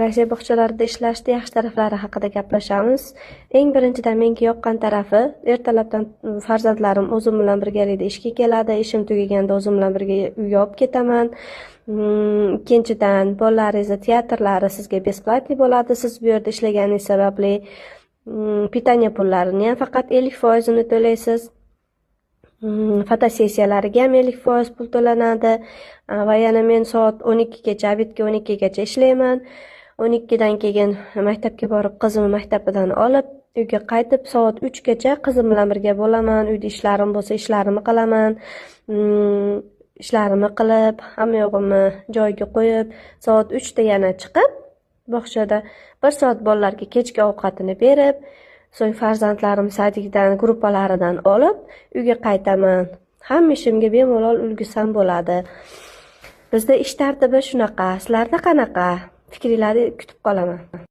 Rossiya bog'chalarida ishlashda yaxshi taraflari haqida gaplashamiz. Eng birinchidan menga yoqqan tarafi, ertalabdan farzandlarim o'zim bilan birgalikda ishga keladi, ishim tugaganda o'zim bilan birga uyga olib ketaman. Ikkinchidan, bolalaringizni teatrlari sizga besplatniy bo'ladi. Siz bu yerda ishlaganingiz sababli pitaniya pullarini ham faqat 50% to'laysiz. Fotosessiyalariga ham 50% pul to'lanadi. Va yana men soat 12gacha, obedga 12gacha ishlayman. 12dan keyin maktabga borib, qizimni maktabidan olib, uyga qaytib soat 3gacha qizim bilan birga bo'laman. Uyda ishlarim bo'lsa, ishlarimni qilaman. Ishlarimni qilib, hamma yo'g'imni joyiga qo'yib, soat 3da yana chiqib, bog'chada 1 soat bolalarga kechki ovqatini berib, so'ng farzandlarim sadikdan gruppalaridan olib, uyga qaytaman. Hamma ishimga bemalol ulgusam bo'ladi. Bizda ish tartibi shunaqa. Sizlarda qanaqa? Fikringizni kutib qolaman.